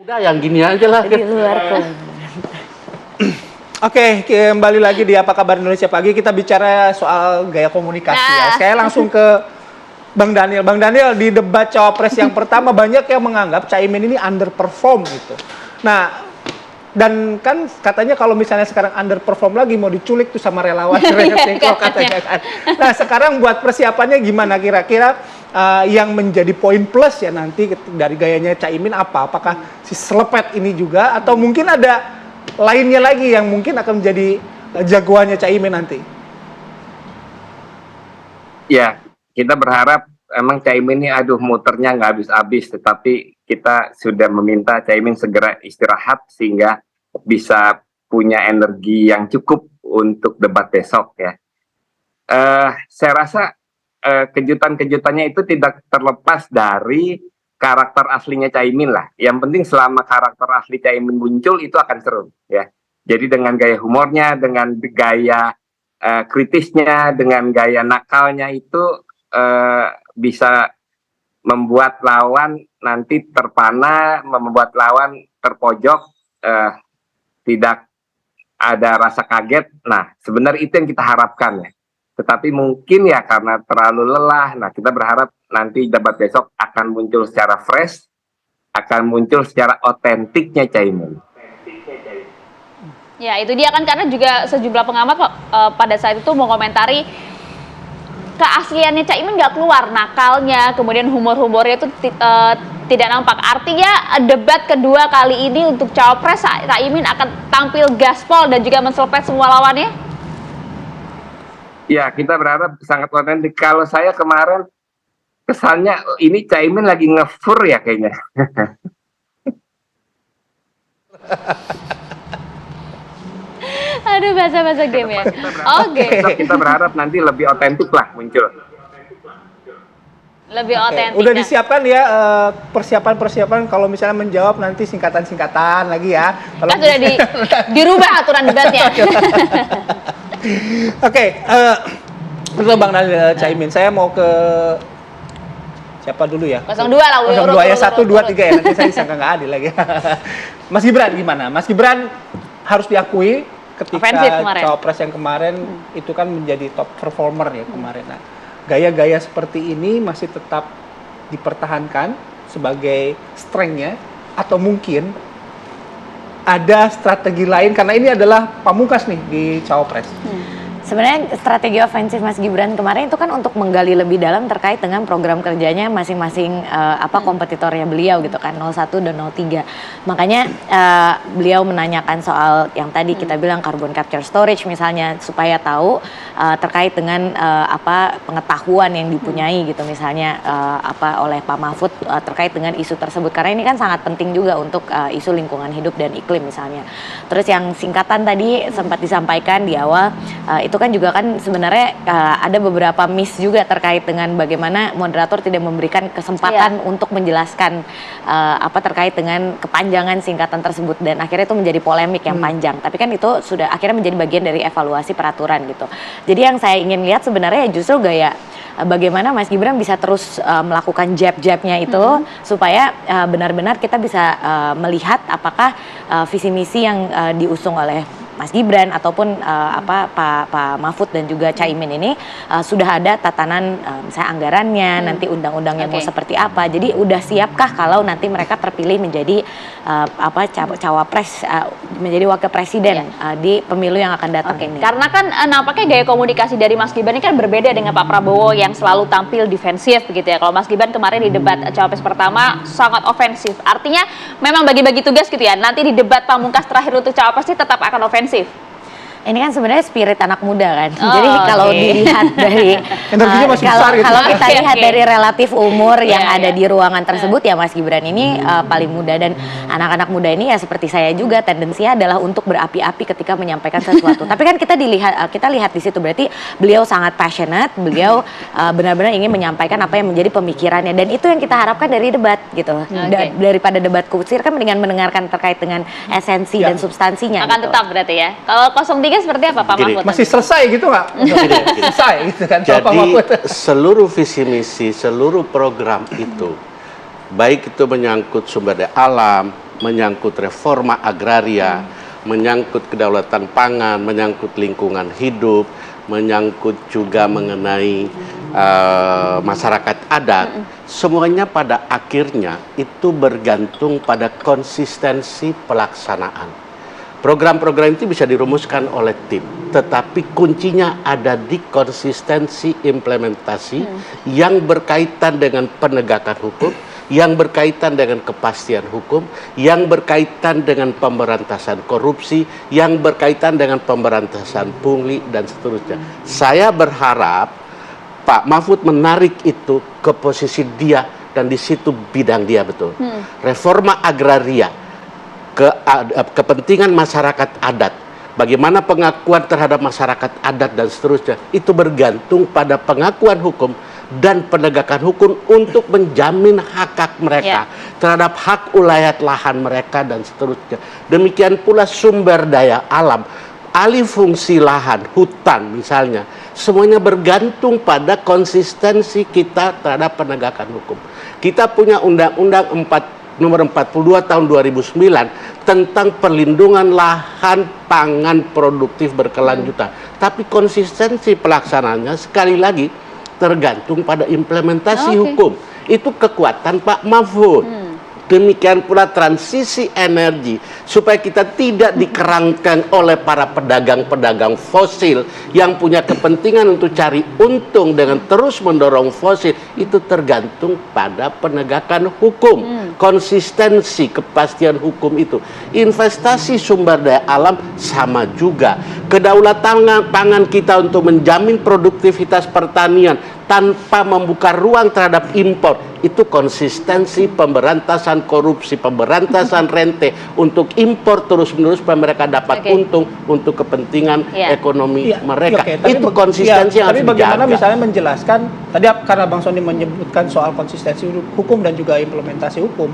Udah yang gini aja lah. Di luar keuangan. Oke, kembali lagi di Apa Kabar Indonesia Pagi. Kita bicara soal gaya komunikasi ya. Saya langsung ke Bang Daniel. Bang Daniel, di debat cawapres yang pertama banyak yang menganggap Caimin ini underperform gitu. Nah, dan kan katanya kalau misalnya sekarang underperform lagi mau diculik tuh sama relawan katanya kan. Nah, sekarang buat persiapannya gimana kira-kira yang menjadi poin plus ya nanti dari gayanya Caimin apa? Apakah si selepet ini juga atau mungkin ada lainnya lagi yang mungkin akan menjadi jagoannya Caimin nanti? Ya, kita berharap emang Caimin ini muternya nggak habis-habis, tetapi kita sudah meminta Caimin segera istirahat sehingga bisa punya energi yang cukup untuk debat besok ya. Saya rasa kejutan-kejutannya itu tidak terlepas dari karakter aslinya Caimin lah. Yang penting selama karakter asli Caimin muncul itu akan seru ya. Jadi dengan gaya humornya, dengan gaya kritisnya, dengan gaya nakalnya itu bisa membuat lawan nanti terpana, membuat lawan terpojok, tidak ada rasa kaget. Nah, sebenarnya itu yang kita harapkan ya. Tetapi mungkin ya karena terlalu lelah, nah kita berharap nanti debat besok akan muncul secara fresh, akan muncul secara otentiknya Caimin. Ya, itu dia kan, karena juga sejumlah pengamat pada saat itu mau komentari keasliannya Caimin nggak keluar, nakalnya, kemudian humor-humornya itu tidak nampak. Artinya debat kedua kali ini untuk cawapres Caimin akan tampil gaspol dan juga menselpet semua lawannya? Ya, kita berharap sangat otentik. Kalau saya kemarin kesannya ini Caimin lagi ngefur ya kayaknya. Aduh, bahasa-bahasa game ya. Oke. Kita berharap nanti lebih otentik lah muncul. Lebih otentik. Udah disiapkan ya persiapan-persiapan kalau misalnya menjawab nanti singkatan-singkatan lagi ya. Kalau kan sudah dirubah aturan debatnya. Oke, betul Bang Daniel Caimin. Saya mau ke siapa dulu ya? 02 lah. 02 ya, 1, 2, 3 ya. Nanti saya disangka nggak adil lagi. Mas Gibran gimana? Mas Gibran harus diakui ketika cawapres yang kemarin itu kan menjadi top performer ya kemarin. Nah, gaya-gaya seperti ini masih tetap dipertahankan sebagai strength-nya atau mungkin ada strategi lain karena ini adalah pamungkas nih di cawapres. Sebenarnya strategi ofensif Mas Gibran kemarin itu kan untuk menggali lebih dalam terkait dengan program kerjanya masing-masing kompetitornya beliau gitu kan, 01 dan 03. Makanya beliau menanyakan soal yang tadi kita bilang carbon capture storage misalnya, supaya tahu terkait dengan pengetahuan yang dipunyai gitu misalnya oleh Pak Mahfud terkait dengan isu tersebut, karena ini kan sangat penting juga untuk isu lingkungan hidup dan iklim misalnya. Terus yang singkatan tadi sempat disampaikan di awal itu kan juga kan sebenarnya ada beberapa miss juga terkait dengan bagaimana moderator tidak memberikan kesempatan untuk menjelaskan terkait dengan kepanjangan singkatan tersebut, dan akhirnya itu menjadi polemik yang panjang. Tapi kan itu sudah akhirnya menjadi bagian dari evaluasi peraturan gitu. Jadi yang saya ingin lihat sebenarnya justru gaya bagaimana Mas Gibran bisa terus melakukan jab-jabnya itu supaya benar-benar kita bisa melihat apakah visi misi yang diusung oleh Mas Gibran ataupun Pak Mahfud dan juga Caimin ini sudah ada tatanan misalnya anggarannya, nanti undang-undangnya mau seperti apa. Jadi udah siapkah kalau nanti mereka terpilih menjadi cawapres, menjadi wakil presiden di pemilu yang akan datang ini. Karena kan nampaknya gaya komunikasi dari Mas Gibran ini kan berbeda dengan Pak Prabowo yang selalu tampil defensif begitu ya. Kalau Mas Gibran kemarin di debat cawapres pertama sangat ofensif. Artinya memang bagi-bagi tugas gitu ya. Nanti di debat pamungkas terakhir untuk cawapres ini tetap akan ofensif. Ini kan sebenarnya spirit anak muda kan. Jadi kalau dilihat dari kalau kita lihat dari relatif umur yang ada di ruangan tersebut ya Mas Gibran ini paling muda, dan anak-anak muda ini ya seperti saya juga tendensinya adalah untuk berapi-api ketika menyampaikan sesuatu. Tapi kan kita lihat di situ berarti beliau sangat passionate, beliau benar-benar ingin menyampaikan apa yang menjadi pemikirannya, dan itu yang kita harapkan dari debat gitu. Daripada debat kusir kan mendingan mendengarkan terkait dengan esensi dan substansinya. Akan tetap berarti ya. Kalau 03 seperti apa Pak Mahfud? Masih selesai gitu nggak? Selesai gitu kan. Jadi seluruh visi misi, seluruh program itu, baik itu menyangkut sumber daya alam, menyangkut reforma agraria, menyangkut kedaulatan pangan, menyangkut lingkungan hidup, menyangkut juga mengenai masyarakat adat, semuanya pada akhirnya itu bergantung pada konsistensi pelaksanaan. Program-program itu bisa dirumuskan oleh tim, tetapi kuncinya ada di konsistensi implementasi yang berkaitan dengan penegakan hukum, yang berkaitan dengan kepastian hukum, yang berkaitan dengan pemberantasan korupsi, yang berkaitan dengan pemberantasan pungli, dan seterusnya. Saya berharap Pak Mahfud menarik itu ke posisi dia, dan di situ bidang dia betul. Reforma agraria, kepentingan masyarakat adat, bagaimana pengakuan terhadap masyarakat adat dan seterusnya, itu bergantung pada pengakuan hukum dan penegakan hukum untuk menjamin hak-hak mereka terhadap hak ulayat lahan mereka dan seterusnya. Demikian pula sumber daya alam, alih fungsi lahan, hutan misalnya, semuanya bergantung pada konsistensi kita terhadap penegakan hukum. Kita punya Undang-Undang Nomor 42 tahun 2009 tentang perlindungan lahan pangan produktif berkelanjutan. Tapi konsistensi pelaksanaannya sekali lagi tergantung pada implementasi hukum. Itu kekuatan Pak Mahfud. Demikian pula transisi energi, supaya kita tidak dikerangkan oleh para pedagang-pedagang fosil yang punya kepentingan untuk cari untung dengan terus mendorong fosil. Itu tergantung pada penegakan hukum, konsistensi kepastian hukum itu. Investasi sumber daya alam sama juga. Kedaulatan pangan kita untuk menjamin produktivitas pertanian tanpa membuka ruang terhadap impor, itu konsistensi pemberantasan korupsi, pemberantasan rente untuk impor terus-menerus supaya mereka dapat untung untuk kepentingan ekonomi mereka. Itu konsistensi yang harus dijaga. Tapi bagaimana misalnya menjelaskan, tadi karena Bang Sony menyebutkan soal konsistensi hukum dan juga implementasi hukum,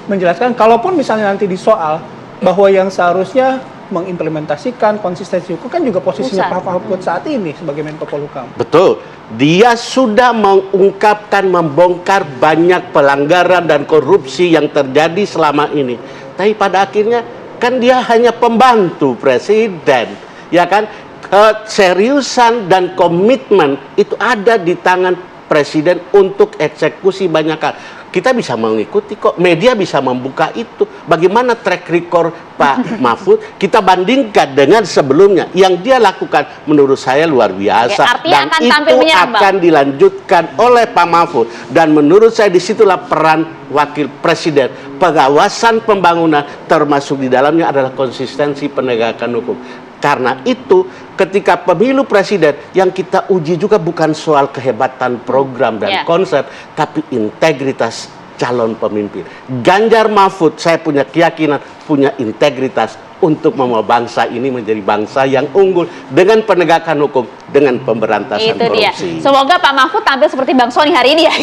menjelaskan kalaupun misalnya nanti disoal bahwa yang seharusnya mengimplementasikan konsistensi hukum kan juga posisinya Pak Mahfud saat ini sebagai Menko Polhukam. Betul. Dia sudah mengungkapkan, membongkar banyak pelanggaran dan korupsi yang terjadi selama ini. Tapi pada akhirnya kan dia hanya pembantu presiden, ya kan? Keseriusan dan komitmen itu ada di tangan presiden untuk eksekusi banyak hal. Kita bisa mengikuti kok, media bisa membuka itu. Bagaimana track record Pak Mahfud, kita bandingkan dengan sebelumnya. Yang dia lakukan menurut saya luar biasa. Dan itu akan dilanjutkan oleh Pak Mahfud. Dan menurut saya disitulah peran wakil presiden. Pengawasan pembangunan termasuk di dalamnya adalah konsistensi penegakan hukum. Karena itu ketika pemilu presiden yang kita uji juga bukan soal kehebatan program dan konsep, tapi integritas calon pemimpin. Ganjar Mahfud, saya punya keyakinan, punya integritas untuk membawa bangsa ini menjadi bangsa yang unggul dengan penegakan hukum, dengan pemberantasan korupsi. Semoga Pak Mahfud tampil seperti Bang Sony hari ini ya.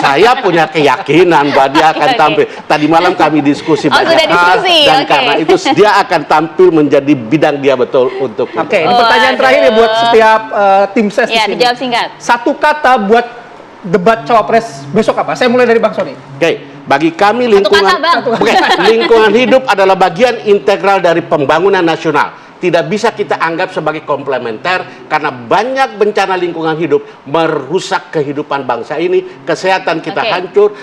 Saya punya keyakinan bahwa dia akan tampil. Tadi malam kami diskusi banyak hal, dan karena itu dia akan tampil menjadi bidang dia betul untuk. Oke, ini pertanyaan terakhir ya buat setiap tim ses di sini. Dijawab singkat. Satu kata buat debat cawapres besok apa? Saya mulai dari Bang Sony. Oke, bagi kami lingkungan hidup adalah bagian integral dari pembangunan nasional. Tidak bisa kita anggap sebagai komplementer karena banyak bencana lingkungan hidup merusak kehidupan bangsa ini, kesehatan kita hancur,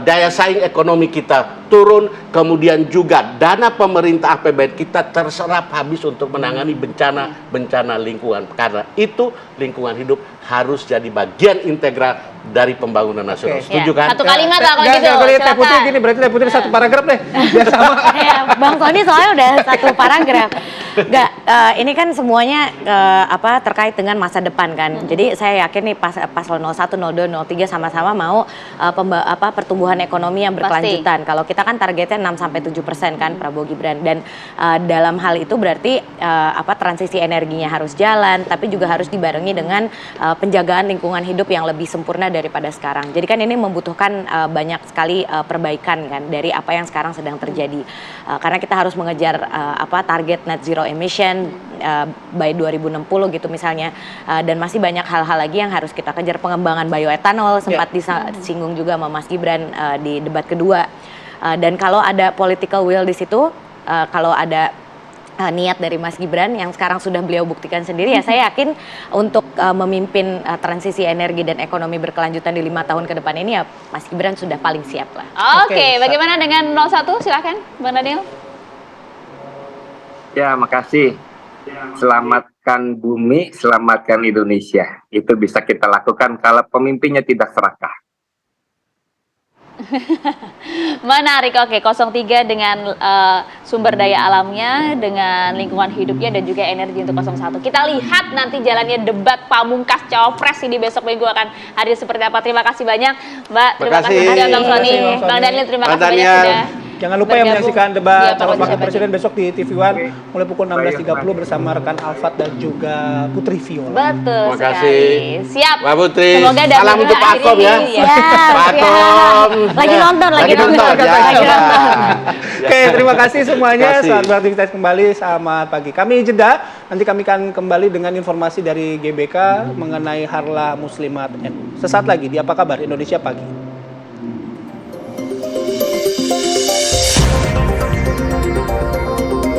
daya saing ekonomi kita turun, kemudian juga dana pemerintah APBN kita terserap habis untuk menangani bencana lingkungan. Karena itu lingkungan hidup harus jadi bagian integral dari pembangunan nasional. Setuju kan? Satu kalimat lah kalau gitu. Teh Putri gini, berarti Teh Putri satu paragraf deh. Biar sama. Bang Sony soalnya udah satu paragraf. Enggak, ini kan semuanya terkait dengan masa depan kan. Jadi saya yakin nih paslon 01, 02, 03 sama-sama mau pertumbuhan ekonomi yang berkelanjutan. Kalau kita kan targetnya 6-7% kan Prabowo Gibran, dan dalam hal itu berarti transisi energinya harus jalan, tapi juga harus dibarengi dengan penjagaan lingkungan hidup yang lebih sempurna daripada sekarang. Jadi kan ini membutuhkan banyak sekali perbaikan kan dari apa yang sekarang sedang terjadi. Karena kita harus mengejar target net zero emission by 2060 gitu misalnya, dan masih banyak hal-hal lagi yang harus kita kejar. Pengembangan bioetanol sempat disinggung juga sama Mas Gibran di debat kedua. Dan kalau ada political will di situ, kalau ada niat dari Mas Gibran yang sekarang sudah beliau buktikan sendiri, ya saya yakin untuk memimpin transisi energi dan ekonomi berkelanjutan di 5 tahun ke depan ini, ya Mas Gibran sudah paling siap lah. Oke, bagaimana dengan 01? Silakan, Bang Daniel. Ya, makasih. Selamatkan bumi, selamatkan Indonesia. Itu bisa kita lakukan kalau pemimpinnya tidak serakah. Menarik, oke. 03 dengan sumber daya alamnya, dengan lingkungan hidupnya, dan juga energi untuk 01. Kita lihat nanti jalannya debat pamungkas Cawapres ini besok minggu akan hadir seperti apa. Terima kasih banyak, Mbak. Terima kasih juga Bang Sony. Bang Daniel, terima kasih banyak sudah. Jangan lupa ya menyaksikan debat calon wakil Presiden. presiden besok di TV One mulai pukul 16.30 bersama rekan Alfat dan juga Putri Viola. Betul Terima kasih. sekali. Siap. Mbak Putri, Semoga salam untuk Pak Akom ya. Siap, Pak siap. Akom. Lagi nonton, lagi nonton. ya. Lagi nonton. Oke, terima kasih semuanya. Terima kasih. Selamat beraktivitas kembali. Selamat pagi. Kami jeda. Nanti kami akan kembali dengan informasi dari GBK mengenai Harla Muslimat NU. Sesaat lagi di Apa Kabar Indonesia Pagi.